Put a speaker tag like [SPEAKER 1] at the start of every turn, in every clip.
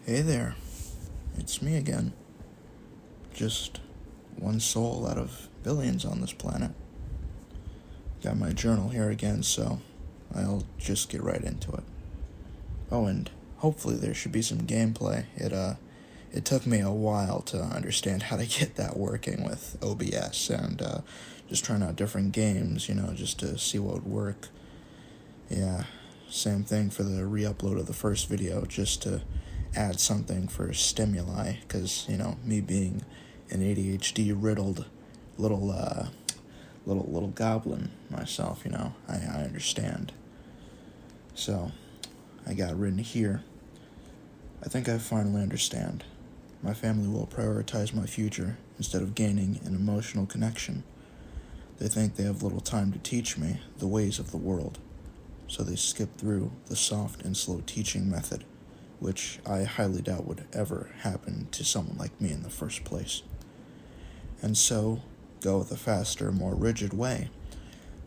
[SPEAKER 1] Hey there, it's me again. Just one soul out of billions on this planet. Got my journal here again, so I'll just get right into it. Oh, and hopefully there should be some gameplay. It took me a while to understand how to get that working with OBS and just trying out different games, just to see what would work. Yeah, same thing for the re-upload of the first video, just to add something for stimuli, because, me being an ADHD-riddled little goblin myself, I understand. So, I got written here. I think I finally understand. My family will prioritize my future instead of gaining an emotional connection. They think they have little time to teach me the ways of the world, so they skip through the soft and slow teaching method, which I highly doubt would ever happen to someone like me in the first place. And so, go with a faster, more rigid way.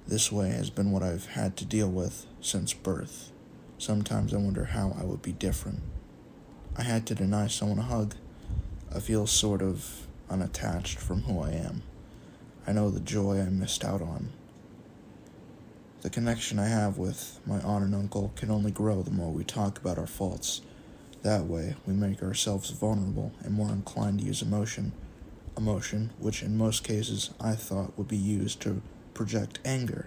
[SPEAKER 1] This way has been what I've had to deal with since birth. Sometimes I wonder how I would be different. I had to deny someone a hug. I feel sort of unattached from who I am. I know the joy I missed out on. The connection I have with my aunt and uncle can only grow the more we talk about our faults. That way, we make ourselves vulnerable and more inclined to use emotion, which in most cases I thought would be used to project anger.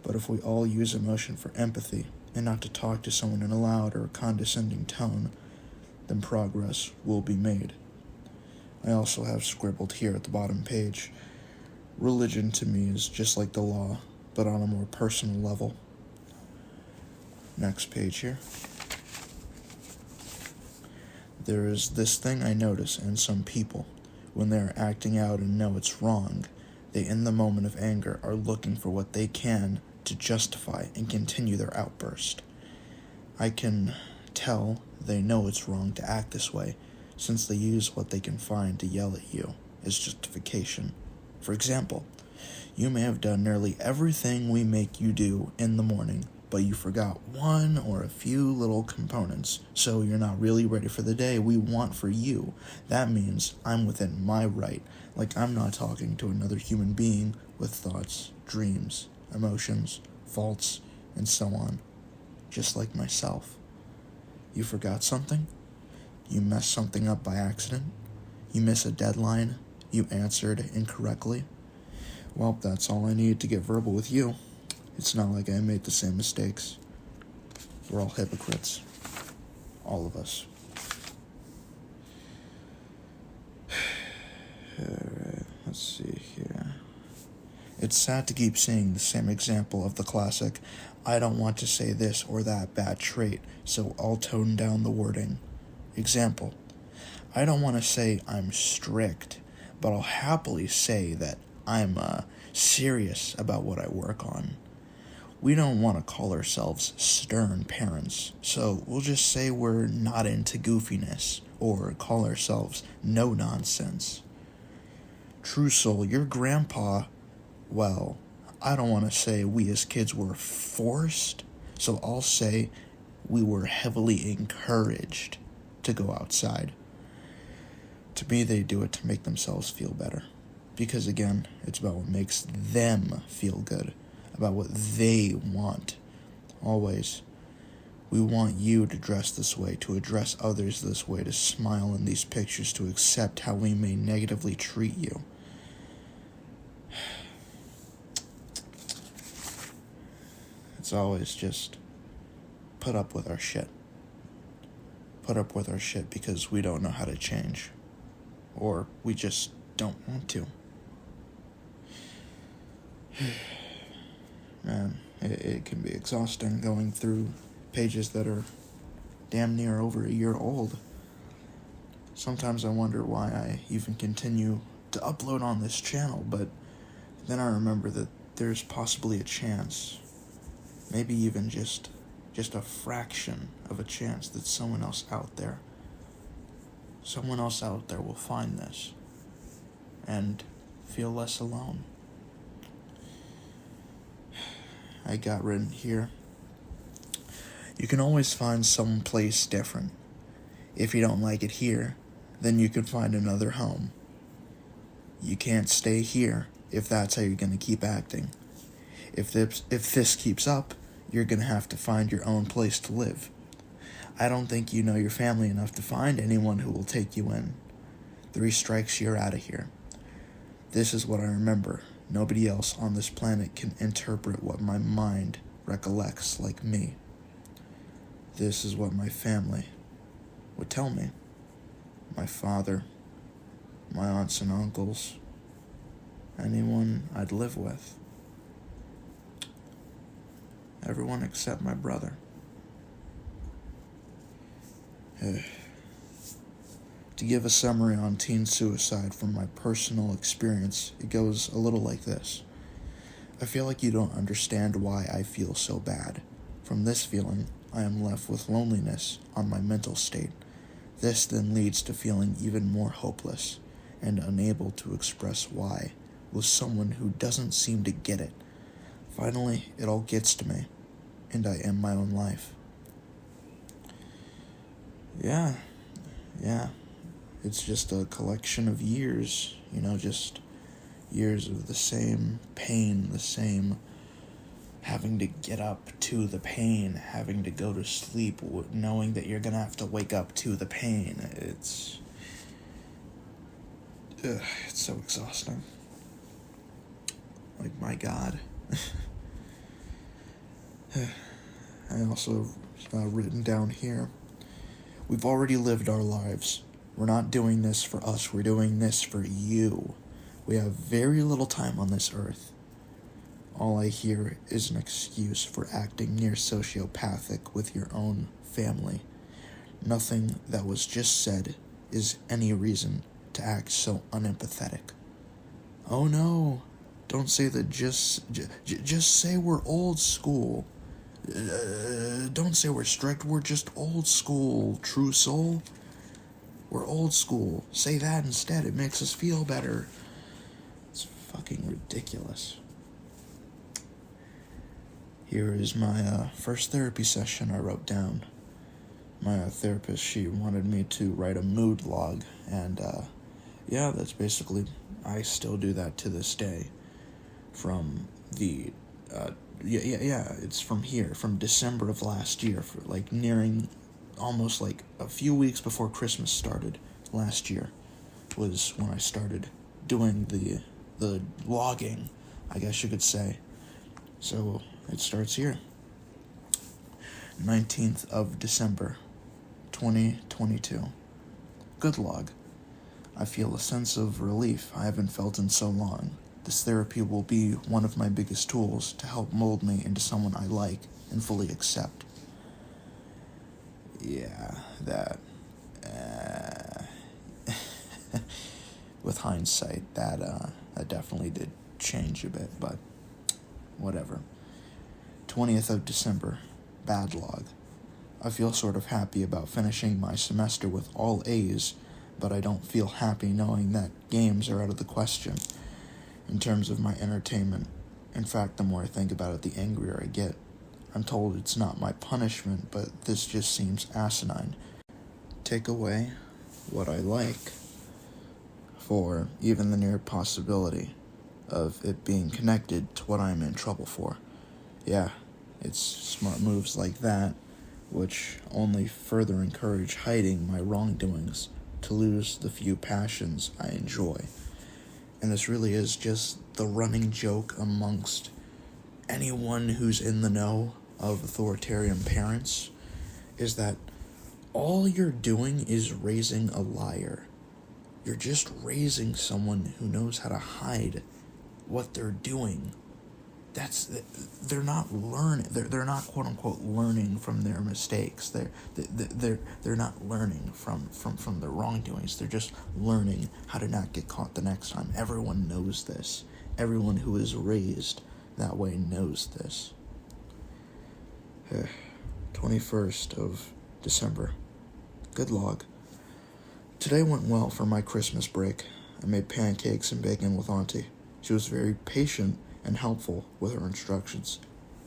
[SPEAKER 1] But if we all use emotion for empathy and not to talk to someone in a loud or condescending tone, then progress will be made. I also have scribbled here at the bottom page, religion to me is just like the law, but on a more personal level. Next page here. There is this thing I notice in some people. When they are acting out and know it's wrong, they in the moment of anger are looking for what they can to justify and continue their outburst. I can tell they know it's wrong to act this way, since they use what they can find to yell at you as justification. For example, you may have done nearly everything we make you do in the morning, but you forgot one or a few little components, so you're not really ready for the day we want for you. That means I'm within my right, like I'm not talking to another human being with thoughts, dreams, emotions, faults, and so on, just like myself. You forgot something? You messed something up by accident? You miss a deadline? You answered incorrectly? Well, that's all I need to get verbal with you. It's not like I made the same mistakes. We're all hypocrites. All of us. Alright, let's see here. It's sad to keep seeing the same example of the classic, I don't want to say this or that bad trait, so I'll tone down the wording. Example, I don't want to say I'm strict, but I'll happily say that I'm serious about what I work on. We don't want to call ourselves stern parents, so we'll just say we're not into goofiness, or call ourselves no nonsense. True soul, your grandpa, well, I don't want to say we as kids were forced, so I'll say we were heavily encouraged to go outside. To me, they do it to make themselves feel better. Because again, it's about what makes them feel good, about what they want. Always, we want you to dress this way, to address others this way, to smile in these pictures, to accept how we may negatively treat you. It's always just put up with our shit. Put up with our shit because we don't know how to change. Or we just don't want to. Man, it can be exhausting going through pages that are damn near over a year old. Sometimes I wonder why I even continue to upload on this channel, but then I remember that there's possibly a chance, maybe even just a fraction of a chance that someone else out there will find this and feel less alone. I got written here, you can always find some place different. If you don't like it here, then you can find another home. You can't stay here if that's how you're going to keep acting. If this keeps up, you're going to have to find your own place to live. I don't think you know your family enough to find anyone who will take you in. 3 strikes, you're out of here. This is what I remember. Nobody else on this planet can interpret what my mind recollects like me. This is what my family would tell me. My father, my aunts and uncles, anyone I'd live with. Everyone except my brother. To give a summary on teen suicide from my personal experience, it goes a little like this. I feel like you don't understand why I feel so bad. From this feeling, I am left with loneliness on my mental state. This then leads to feeling even more hopeless and unable to express why with someone who doesn't seem to get it. Finally, it all gets to me, and I end my own life. Yeah. It's just a collection of years, just years of the same pain, the same having to get up to the pain, having to go to sleep, knowing that you're going to have to wake up to the pain. It's so exhausting. Like, my God. I also written down here, we've already lived our lives. We're not doing this for us, we're doing this for you. We have very little time on this earth. All I hear is an excuse for acting near sociopathic with your own family. Nothing that was just said is any reason to act so unempathetic. Oh no, don't say that, just say we're old school. Don't say we're strict, we're just old school, true soul. We're old school. Say that instead, it makes us feel better. It's fucking ridiculous. Here is my first therapy session I wrote down. My therapist, she wanted me to write a mood log, and that's basically, I still do that to this day. From the, it's from here, from December of last year, for like nearing almost like a few weeks before Christmas started last year was when I started doing the logging, I guess you could say. So it starts here. 19th of December, 2022. Good log. I feel a sense of relief I haven't felt in so long. This therapy will be one of my biggest tools to help mold me into someone I like and fully accept. Yeah, that, with hindsight, that definitely did change a bit, but whatever. 20th of December, bad log. I feel sort of happy about finishing my semester with all A's, but I don't feel happy knowing that games are out of the question in terms of my entertainment. In fact, the more I think about it, the angrier I get. I'm told it's not my punishment, but this just seems asinine. Take away what I like for even the near possibility of it being connected to what I'm in trouble for. Yeah, it's smart moves like that which only further encourage hiding my wrongdoings to lose the few passions I enjoy. And this really is just the running joke amongst anyone who's in the know of authoritarian parents, is that all you're doing is raising a liar. You're just raising someone who knows how to hide what they're doing. They're not learning. They're not quote unquote learning from their mistakes. They're not learning from their wrongdoings. They're just learning how to not get caught the next time. Everyone knows this. Everyone who is raised that way knows this. 21st of December. Good log. Today went well for my Christmas break. I made pancakes and bacon with Auntie. She was very patient and helpful with her instructions.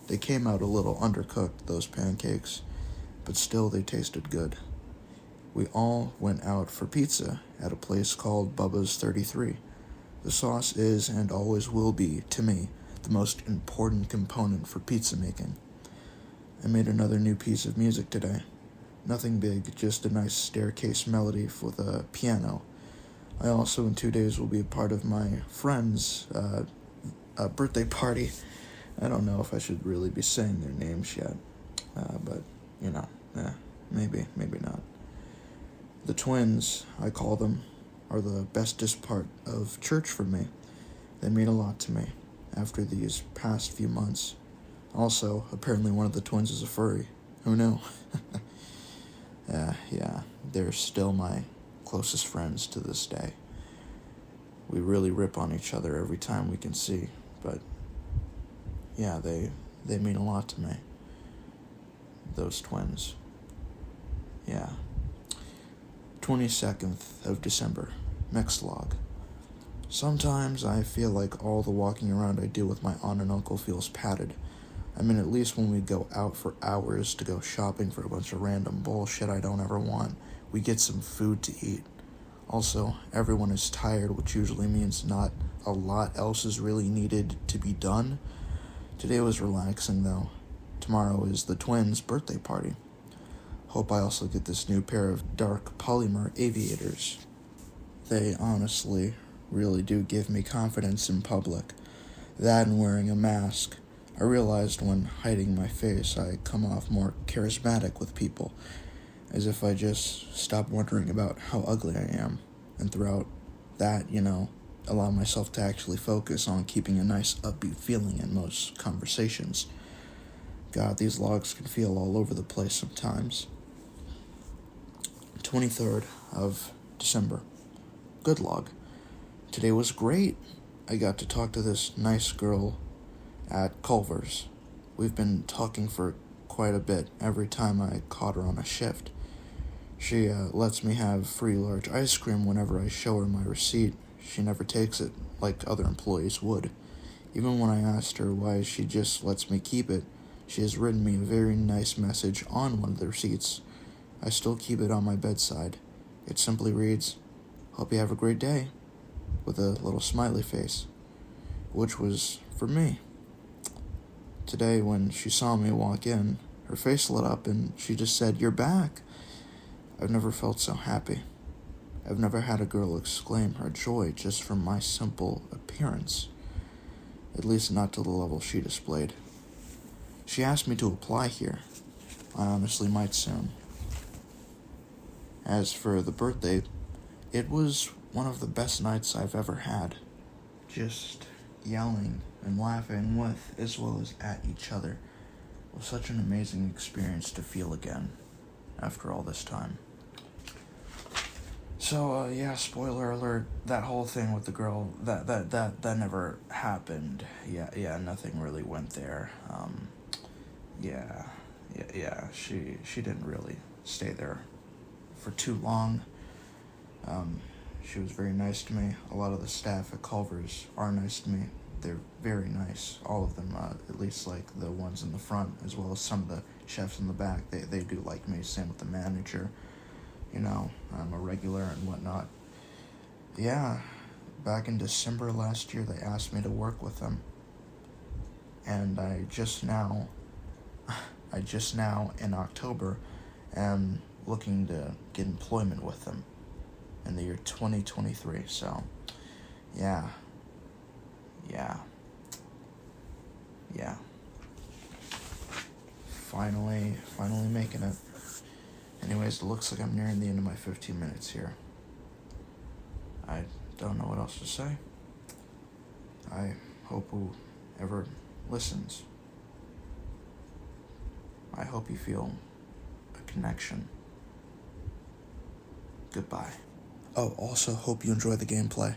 [SPEAKER 1] They came out a little undercooked, those pancakes, but still they tasted good. We all went out for pizza at a place called Bubba's 33. The sauce is, and always will be, to me, the most important component for pizza making. I made another new piece of music today. Nothing big, just a nice staircase melody for the piano. I also, in 2 days, will be a part of my friend's birthday party. I don't know if I should really be saying their names yet, but, maybe not. The twins, I call them, are the bestest part of church for me. They mean a lot to me after these past few months. Also, apparently one of the twins is a furry. Who knew? Yeah, they're still my closest friends to this day. We really rip on each other every time we can see, but yeah, they mean a lot to me. Those twins. Yeah. 22nd of December. Next log. Sometimes I feel like all the walking around I do with my aunt and uncle feels padded. I mean, at least when we go out for hours to go shopping for a bunch of random bullshit I don't ever want, we get some food to eat. Also, everyone is tired, which usually means not a lot else is really needed to be done. Today was relaxing, though. Tomorrow is the twins' birthday party. Hope I also get this new pair of dark polymer aviators. They honestly really do give me confidence in public. That and wearing a mask. I realized when hiding my face, I come off more charismatic with people, as if I just stop wondering about how ugly I am, and throughout that, allow myself to actually focus on keeping a nice upbeat feeling in most conversations. God, these logs can feel all over the place sometimes. 23rd of December. Good log. Today was great. I got to talk to this nice girl at Culver's. We've been talking for quite a bit every time I caught her on a shift. She lets me have free large ice cream whenever I show her my receipt. She never takes it like other employees would. Even when I asked her why she just lets me keep it, she has written me a very nice message on one of the receipts. I still keep it on my bedside. It simply reads, "Hope you have a great day," with a little smiley face, which was for me. Today, when she saw me walk in, her face lit up and she just said, "You're back." I've never felt so happy. I've never had a girl exclaim her joy just from my simple appearance. At least not to the level she displayed. She asked me to apply here. I honestly might soon. As for the birthday, it was one of the best nights I've ever had. Just yelling and laughing with, as well as at each other, was such an amazing experience to feel again after all this time. So, spoiler alert, that whole thing with the girl, that never happened. Yeah, nothing really went there. She didn't really stay there for too long. She was very nice to me. A lot of the staff at Culver's are nice to me. They're very nice, all of them, at least like the ones in the front, as well as some of the chefs in the back. They do like me, same with the manager. I'm a regular and whatnot. Yeah, back in December last year, they asked me to work with them. And I just now, in October, am looking to get employment with them in the year 2023. So, yeah. Finally making it. Anyways, it looks like I'm nearing the end of my 15 minutes here. I don't know what else to say. I hope whoever listens, I hope you feel a connection. Goodbye. Oh, also hope you enjoy the gameplay.